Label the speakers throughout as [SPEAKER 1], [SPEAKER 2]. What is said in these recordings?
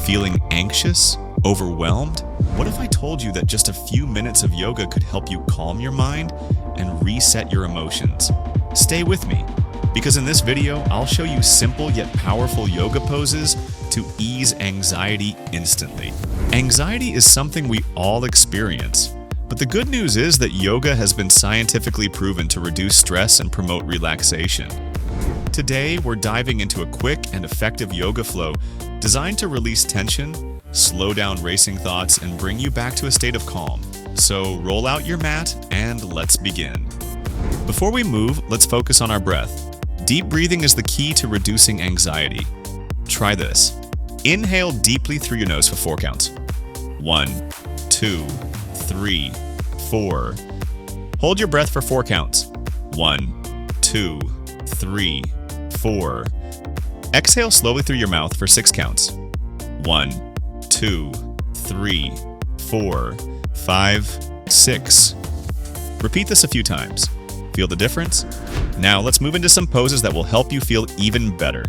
[SPEAKER 1] Feeling anxious? Overwhelmed? What if I told you that just a few minutes of yoga could help you calm your mind and reset your emotions? Stay with me, because in this video, I'll show you simple yet powerful yoga poses to ease anxiety instantly. Anxiety is something we all experience, but the good news is that yoga has been scientifically proven to reduce stress and promote relaxation. Today, we're diving into a quick and effective yoga flow designed to release tension, slow down racing thoughts, and bring you back to a state of calm. So roll out your mat and let's begin. Before we move, let's focus on our breath. Deep breathing is the key to reducing anxiety. Try this. Inhale deeply through your nose for 4 counts. 1, 2, 3, 4. Hold your breath for 4 counts. 1, 2, 3, 4. Exhale slowly through your mouth for 6 counts. 1, 2, 3, 4, 5, 6. Repeat this a few times. Feel the difference? Now let's move into some poses that will help you feel even better.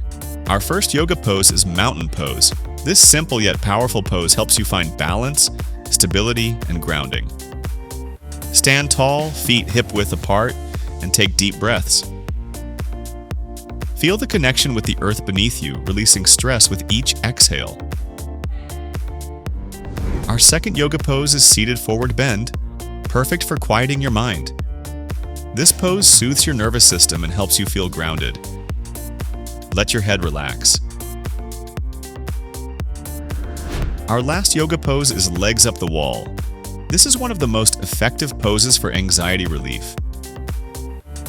[SPEAKER 1] Our first yoga pose is mountain pose. This simple yet powerful pose helps you find balance, stability, and grounding. Stand tall, feet hip-width apart, and take deep breaths. Feel the connection with the earth beneath you, releasing stress with each exhale. Our second yoga pose is seated forward bend, perfect for quieting your mind. This pose soothes your nervous system and helps you feel grounded. Let your head relax. Our last yoga pose is legs up the wall. This is one of the most effective poses for anxiety relief.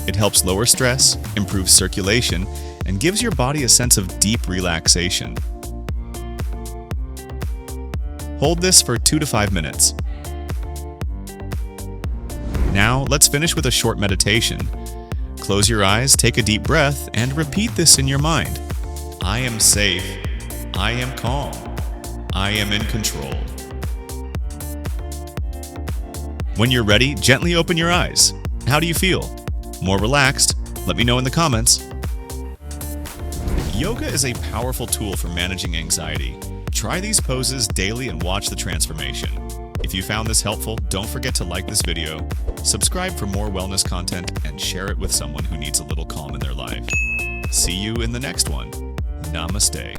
[SPEAKER 1] It helps lower stress, improves circulation, and gives your body a sense of deep relaxation. Hold this for 2 to 5 minutes. Now, let's finish with a short meditation. Close your eyes, take a deep breath, and repeat this in your mind. I am safe. I am calm. I am in control. When you're ready, gently open your eyes. How do you feel? More relaxed? Let me know in the comments. Yoga is a powerful tool for managing anxiety. Try these poses daily and watch the transformation. If you found this helpful, don't forget to like this video, subscribe for more wellness content, and share it with someone who needs a little calm in their life. See you in the next one. Namaste.